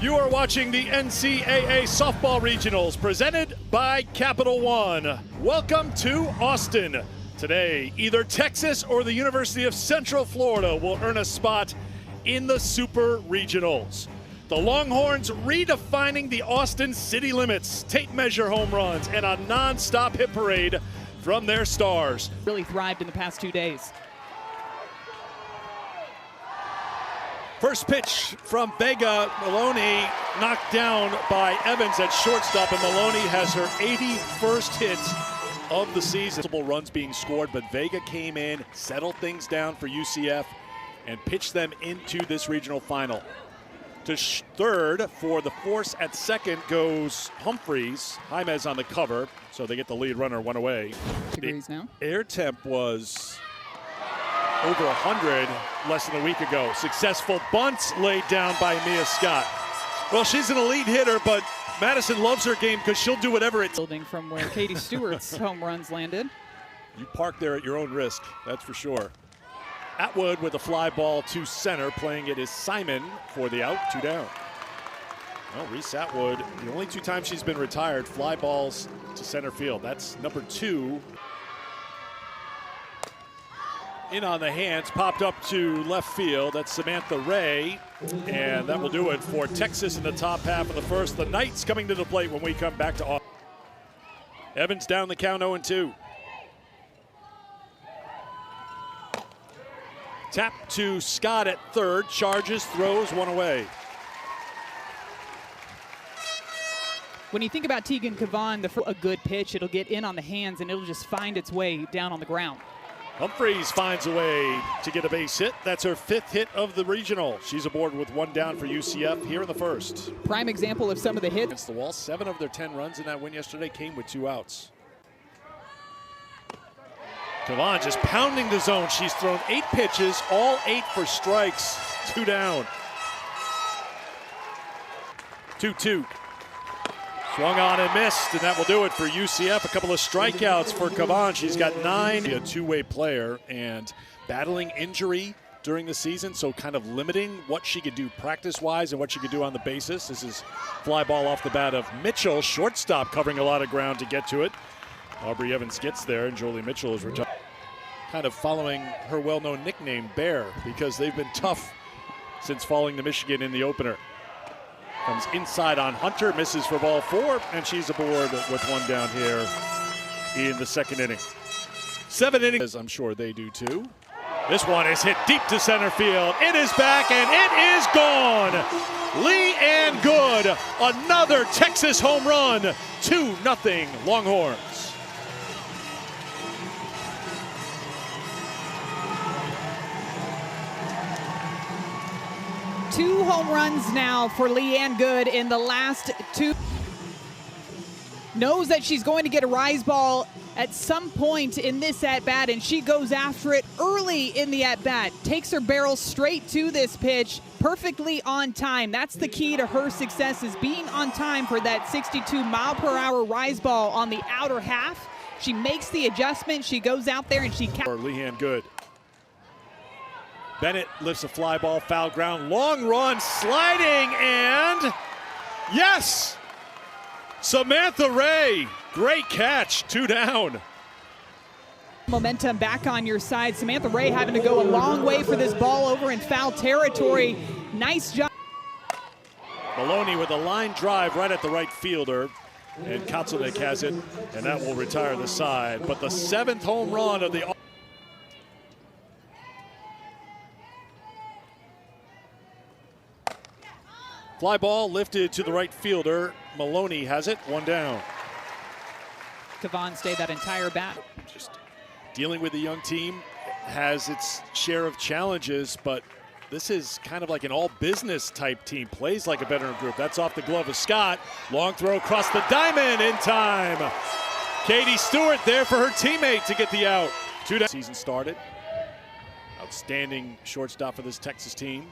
You are watching the NCAA Softball Regionals presented by Capital One. Welcome to Austin. Today, either Texas or the University of Central Florida will earn a spot in the Super Regionals. The Longhorns redefining the Austin city limits, tape measure home runs, and a non-stop hit parade from their stars. Really thrived in the past 2 days. First pitch from Vega. Maloney knocked down by Evans at shortstop, and Maloney has her 81st hit of the season. Multiple runs being scored, but Vega came in, settled things down for UCF, and pitched them into this regional final. To third for the force at second goes Humphreys. Jaimez on the cover, so they get the lead runner one away. Degrees now. Air temp was over 100 less than a week ago. Successful bunts laid down by Mia Scott. Well, she's an elite hitter, but Madison loves her game because she'll do whatever it's. Building from where Katie Stewart's home runs landed. You park there at your own risk, that's for sure. Atwood with a fly ball to center. Playing it is Simon for the out, 2 down. Well, Reese Atwood, the only 2 times she's been retired, fly balls to center field. That's number 2. In on the hands, popped up to left field. That's Samantha Ray, and that will do it for Texas in the top half of the first. The Knights coming to the plate when we come back to Austin. Evans down the count 0-2. Tap to Scott at third, charges, throws, one away. When you think about Tegan Cavan, a good pitch, it'll get in on the hands and it'll just find its way down on the ground. Humphreys finds a way to get a base hit. That's her 5th hit of the regional. She's aboard with 1 down for UCF here in the first. Prime example of some of the hits. Against the wall, 7 of their 10 runs in that win yesterday came with 2 outs. Cavan just pounding the zone. She's thrown 8 pitches, all 8 for strikes, 2 down. 2-2. Swung on and missed, and that will do it for UCF. A couple of strikeouts for Cavan. She's got 9. A two-way player and battling injury during the season, so kind of limiting what she could do practice-wise and what she could do on the basis. This is fly ball off the bat of Mitchell, shortstop, covering a lot of ground to get to it. Aubrey Evans gets there, and Jolie Mitchell is retired. Kind of following her well-known nickname, Bear, because they've been tough since falling to Michigan in the opener. Comes inside on Hunter, misses for ball 4, and she's aboard with 1 down here in the second inning. 7 innings, I'm sure they do too. This one is hit deep to center field. It is back, and it is gone. Leanne Good, another Texas home run, 2-0 Longhorns. Two home runs now for Leanne Good in the last 2. Knows that she's going to get a rise ball at some point in this at-bat, and she goes after it early in the at-bat. Takes her barrel straight to this pitch, perfectly on time. That's the key to her success, is being on time for that 62-mile-per-hour rise ball on the outer half. She makes the adjustment. She goes out there and she For Leanne Good. Bennett lifts a fly ball, foul ground, long run, sliding, and yes! Samantha Ray, great catch, 2 down. Momentum back on your side. Samantha Ray having to go a long way for this ball over in foul territory. Nice job. Maloney with a line drive right at the right fielder, and Kotzelnick has it, and that will retire the side. But the 7th home run of the fly ball lifted to the right fielder. Maloney has it, 1 down. Cavan stayed that entire bat. Just dealing with the young team has its share of challenges, but this is kind of like an all-business type team. Plays like a veteran group. That's off the glove of Scott. Long throw across the diamond in time. Katie Stewart there for her teammate to get the out. 2 down. Season started. Outstanding shortstop for this Texas team.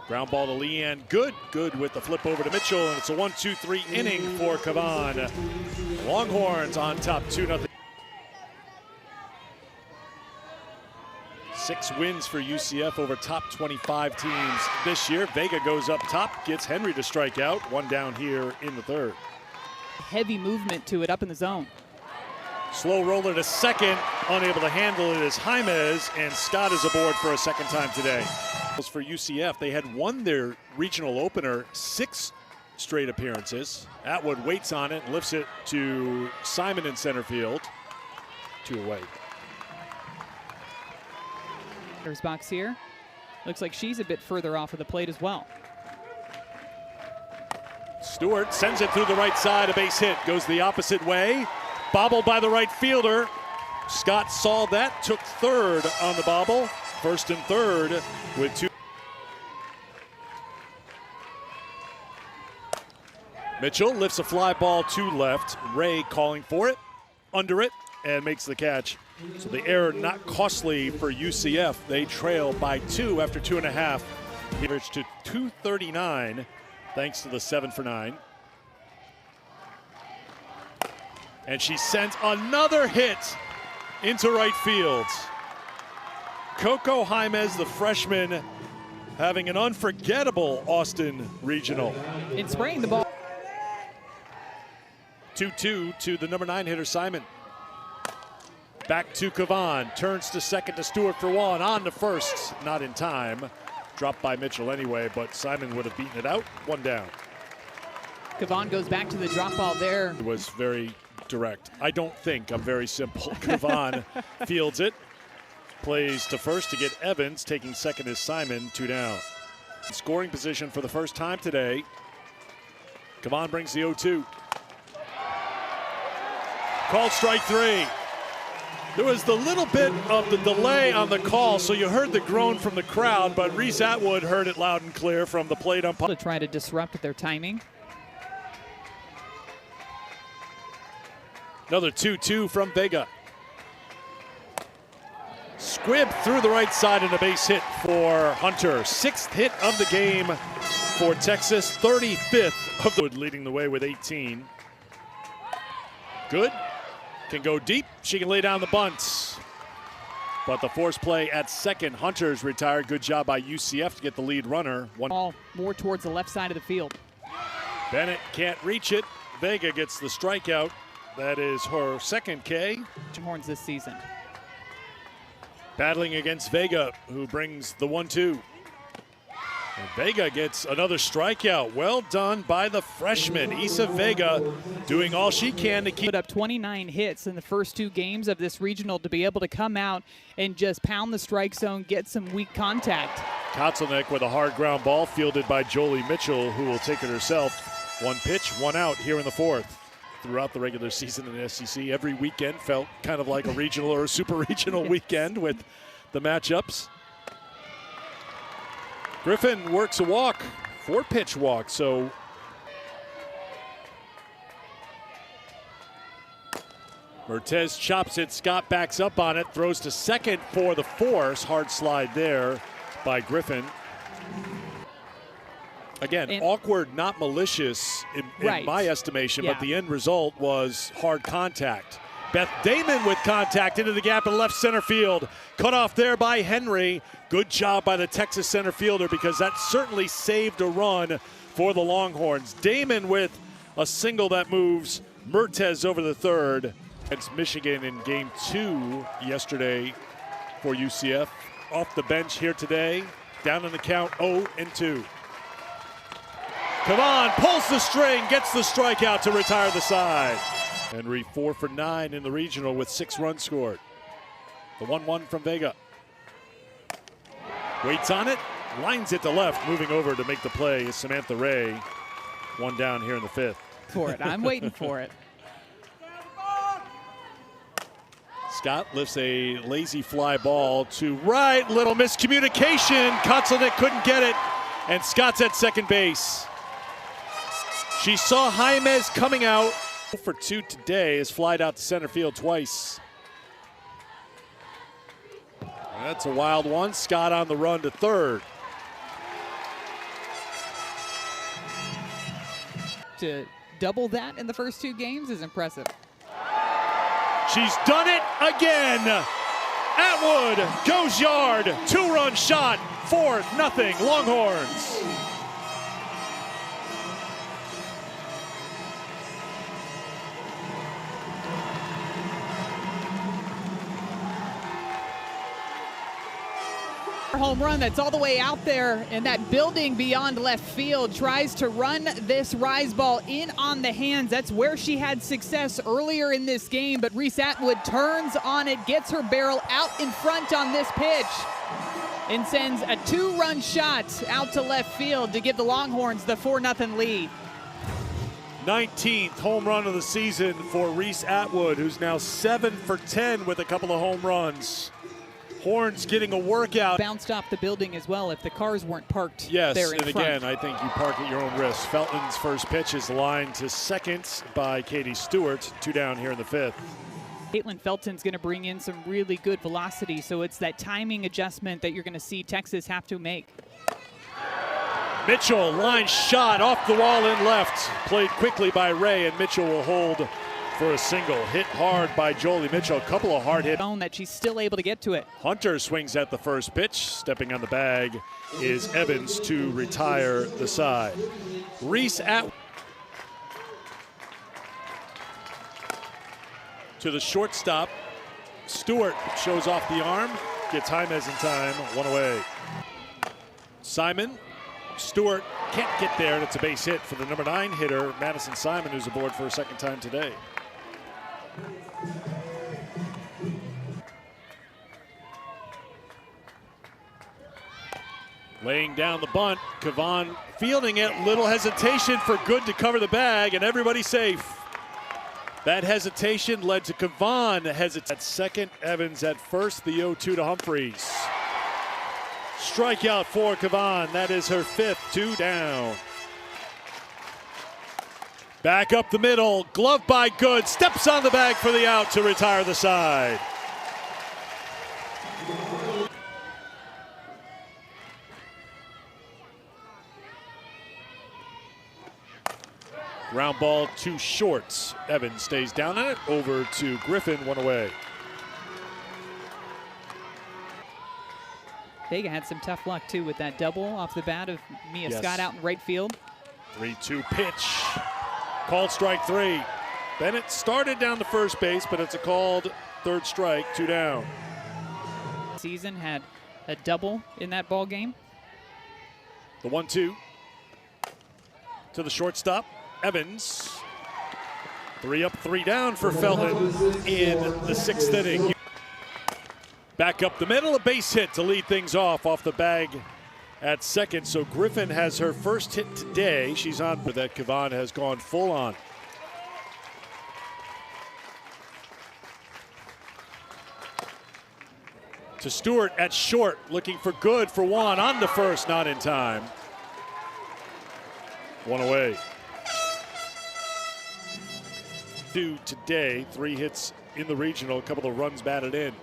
Ground ball to Leanne Good. Good with the flip over to Mitchell, and it's a 1-2-3 inning for Cavan. Longhorns on top, 2-0. 6 wins for UCF over top 25 teams this year. Vega goes up top, gets Henry to strike out. 1 down here in the 3rd. Heavy movement to it up in the zone. Slow roller to second, unable to handle it is Jaimez, and Scott is aboard for a 2nd time today. For UCF, they had won their regional opener 6 straight appearances. Atwood waits on it and lifts it to Simon in center field. 2 away. There's box here. Looks like she's a bit further off of the plate as well. Stewart sends it through the right side, a base hit, goes the opposite way. Bobbled by the right fielder. Scott saw that, took 3rd on the bobble. 1st and 3rd with 2. Mitchell lifts a fly ball to left. Ray calling for it, under it, and makes the catch. So the error not costly for UCF. They trail by 2 after 2.5. Average to 239 thanks to the 7 for 9. And she sends another hit into right field. Coco Jaimez, the freshman, having an unforgettable Austin Regional. In spraying the ball. 2-2 to the number 9 hitter, Simon. Back to Kavan, turns to second to Stewart for 1, on to first, not in time. Dropped by Mitchell anyway, but Simon would have beaten it out. 1 down. Kavan goes back to the drop ball there. It was very direct. I don't think, I'm very simple. Kavan fields it, plays to first to get Evans, taking second is Simon, 2 down. Scoring position for the first time today. Kavan brings the 0-2. Called strike 3. There was the little bit of the delay on the call, so you heard the groan from the crowd, but Reese Atwood heard it loud and clear from the plate umpire. To try to disrupt their timing. Another 2-2 from Vega. Squibb through the right side and a base hit for Hunter. 6th hit of the game for Texas, 35th of the leading the way with 18. Good. Can go deep. She can lay down the bunts. But the force play at second. Hunter's retired. Good job by UCF to get the lead runner. Ball more towards the left side of the field. Bennett can't reach it. Vega gets the strikeout. That is her 2nd K. Horns this season. Battling against Vega, who brings the 1-2. And Vega gets another strikeout. Well done by the freshman, Isa Vega, doing all she can to keep. Put up 29 hits in the first 2 games of this regional to be able to come out and just pound the strike zone, get some weak contact. Kotzelnick with a hard ground ball fielded by Jolie Mitchell, who will take it herself. 1 pitch, 1 out here in the 4th. Throughout the regular season in the SEC, every weekend felt kind of like a regional or a super regional weekend with the matchups. Griffin works a walk, 4-pitch walk, so Mertez chops it, Scott backs up on it, throws to second for the force. Hard slide there by Griffin. Again, awkward, not malicious in my estimation, but the end result was hard contact. Beth Damon with contact into the gap in left center field. Cut off there by Henry. Good job by the Texas center fielder because that certainly saved a run for the Longhorns. Damon with a single that moves Mertez over the 3rd. It's Michigan in game 2 yesterday for UCF. Off the bench here today. Down in the count 0-2. Kavan pulls the string, gets the strikeout to retire the side. Henry 4 for 9 in the regional with 6 runs scored. The 1-1 from Vega. Waits on it, lines it to left, moving over to make the play is Samantha Ray. 1 down here in the 5th. For it, I'm waiting for it. Scott lifts a lazy fly ball to right, little miscommunication. Kotzelnick couldn't get it, and Scott's at second base. She saw Jaimez coming out. For 2 today, is flied out to center field twice. That's a wild one. Scott on the run to 3rd. To double that in the first 2 games is impressive. She's done it again. Atwood goes yard. 2-run shot. 4-0 Longhorns. Home run that's all the way out there in that building beyond left field. Tries to run this rise ball in on the hands. That's where she had success earlier in this game, but Reese Atwood turns on it, gets her barrel out in front on this pitch, and sends a 2-run shot out to left field to give the Longhorns the 4-0 lead. 19th home run of the season for Reese Atwood, who's now 7 for 10 with a couple of home runs. Horns getting a workout. Bounced off the building as well if the cars weren't parked there in Yes, and front. again, I think you park at your own risk. Felton's first pitch is lined to second by Katie Stewart. 2 down here in the 5th. Caitlin Felton's going to bring in some really good velocity, so it's that timing adjustment that you're going to see Texas have to make. Mitchell, line shot off the wall in left. Played quickly by Ray, and Mitchell will hold for a single. Hit hard by Jolie Mitchell. A couple of hard hits. That she's still able to get to it. Hunter swings at the first pitch. Stepping on the bag is Evans to retire the side. Reese Atwood to the shortstop. Stewart shows off the arm. Gets Jaimez in time. 1 away. Simon. Stewart can't get there, and it's a base hit for the number 9 hitter, Madison Simon, who's aboard for a second time today. Laying down the bunt, Kavan fielding it, little hesitation for good to cover the bag, and everybody safe. That hesitation led to Kavan hesitate at second, Evans at first, the 0-2 to Humphreys. Strikeout for Kavan, that is her 5th, 2 down. Back up the middle, glove by Good, steps on the bag for the out to retire the side. Ground ball to shorts. Evans stays down on it, over to Griffin, 1 away. Vega had some tough luck too with that double off the bat of Mia Scott out in right field. 3-2 pitch. Called strike 3. Bennett started down the first base, but it's a called 3rd strike, 2 down. Season had a double in that ball game. The 1-2 to the shortstop, Evans. 3 up, 3 down for Felton in the 6th inning. Back up the middle, a base hit to lead things off the bag at second. So Griffin has her first hit today. She's on for that. Kavan has gone full on. To Stewart at short, looking for Good for 1 on the first, not in time. 1 away. 2 today, 3 hits in the regional, a couple of runs batted in.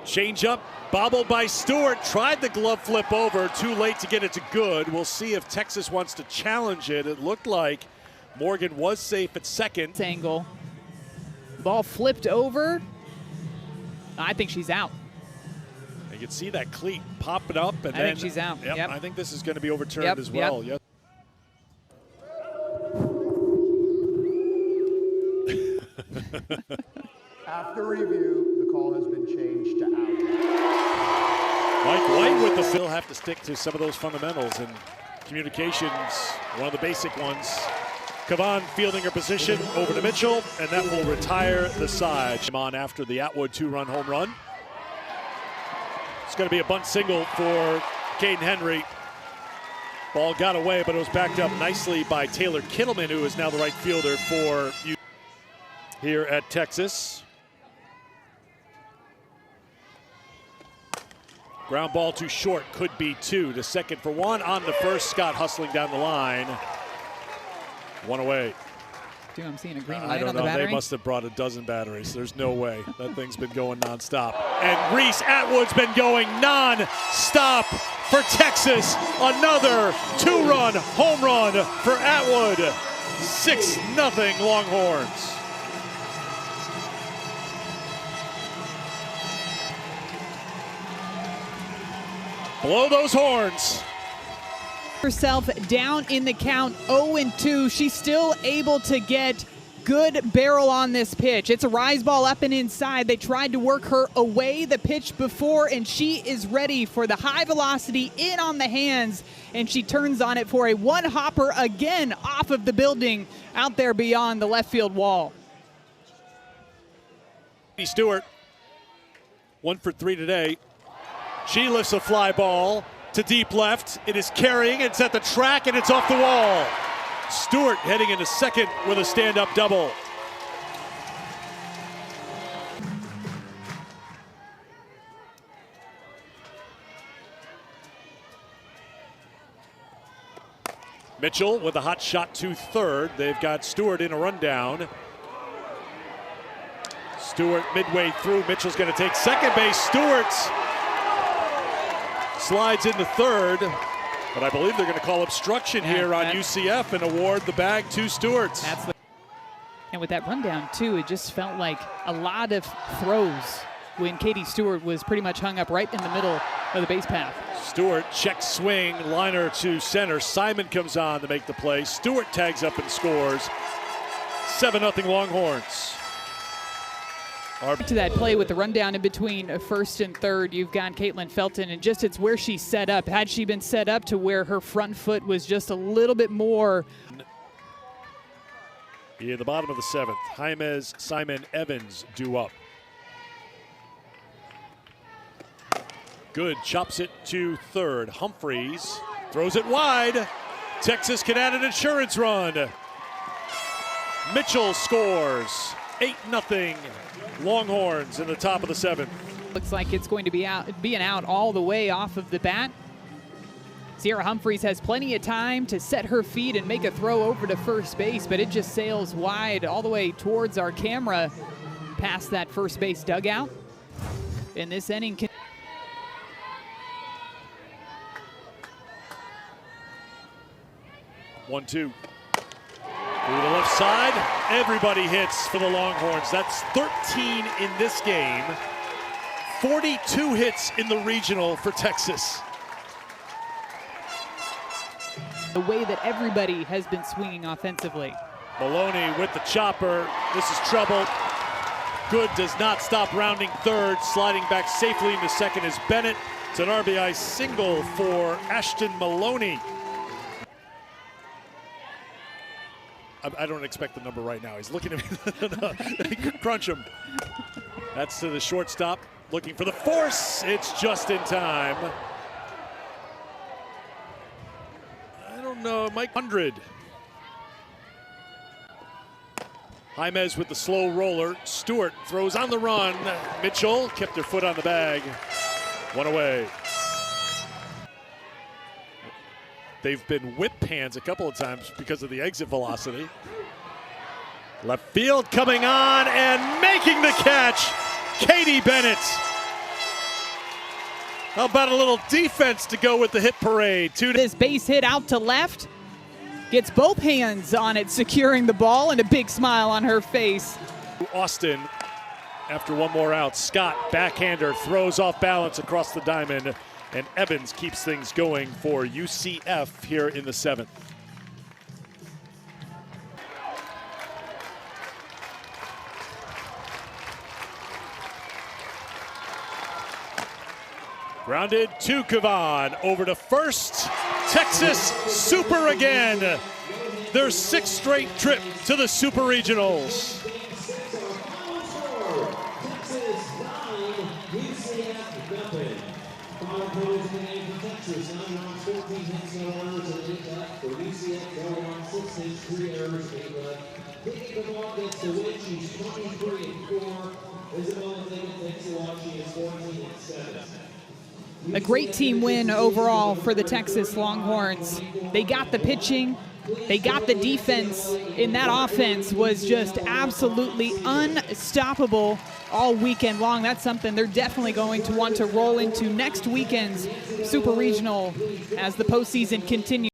Change up, bobbled by Stewart, tried the glove flip over, too late to get it to Good. We'll see if Texas wants to challenge it. It looked like Morgan was safe at second. Angle. Ball flipped over. I think she's out. You can see that cleat popping up, and I think she's out. Yep. I think this is going to be overturned as well. Yep. After review, the call has been changed to out. Mike White with the fill have to stick to some of those fundamentals, and communications, one of the basic ones. Kavan fielding her position over to Mitchell, and that will retire the side. On after the Atwood 2-run home run. It's going to be a bunt single for Caden Henry. Ball got away, but it was backed up nicely by Taylor Kittleman, who is now the right fielder for you here at Texas. Ground ball too short, could be 2 to second for 1. On the first, Scott hustling down the line. 1 away. Dude, I'm seeing a green I light don't on the know. battery. They must have brought a dozen batteries. There's no way. That thing's been going nonstop. And Reese Atwood's been going non-stop for Texas. Another 2-run home run for Atwood. 6-0 Longhorns. Blow those horns. Herself down in the count, 0-2. She's still able to get good barrel on this pitch. It's a rise ball up and inside. They tried to work her away the pitch before, and she is ready for the high velocity in on the hands, and she turns on it for a one hopper again off of the building out there beyond the left field wall. Stewart, 1 for 3 today. She lifts a fly ball to deep left. It is carrying, it's at the track, and it's off the wall. Stewart heading into second with a stand-up double. Mitchell with a hot shot to third. They've got Stewart in a rundown. Stewart midway through. Mitchell's going to take second base. Stewart slides into third. But I believe they're going to call obstruction here on UCF and award the bag to Stewart. And with that rundown, too, it just felt like a lot of throws when Katie Stewart was pretty much hung up right in the middle of the base path. Stewart check swing, liner to center. Simon comes on to make the play. Stewart tags up and scores. 7-0 Longhorns. To that play with the rundown in between first and third, you've got Caitlin Felton, and just it's where she's set up. Had she been set up to where her front foot was just a little bit more. Here at the bottom of the 7th, Jaimez, Simon, Evans due up. Good, chops it to third. Humphreys throws it wide. Texas can add an insurance run. Mitchell scores. 8-0 Longhorns in the top of the 7th. Looks like it's going to be an out all the way off of the bat. Sierra Humphreys has plenty of time to set her feet and make a throw over to first base, but it just sails wide all the way towards our camera past that first base dugout. In this inning, 1-2. Through the left side, everybody hits for the Longhorns. That's 13 in this game. 42 hits in the regional for Texas. The way that everybody has been swinging offensively. Maloney with the chopper. This is trouble. Good does not stop rounding third. Sliding back safely into second is Bennett. It's an RBI single for Ashton Maloney. I don't expect the number right now. He's looking at me. Crunch him. That's to the shortstop. Looking for the force. It's just in time. I don't know. Mike 100. Jaimez with the slow roller. Stewart throws on the run. Mitchell kept her foot on the bag. One away. They've been whip hands a couple of times because of the exit velocity. Left field coming on and making the catch, Katie Bennett. How about a little defense to go with the hit parade? This base hit out to left. Gets both hands on it, securing the ball, and a big smile on her face. Austin, after one more out, Scott, backhander, throws off balance across the diamond. And Evans keeps things going for UCF here in the 7th. Grounded to Kavan, over to first. Texas Super again. Their 6th straight trip to the Super Regionals. A great team win overall for the Texas Longhorns. They got the pitching, they got the defense, and that offense was just absolutely unstoppable all weekend long. That's something they're definitely going to want to roll into next weekend's Super Regional as the postseason continues.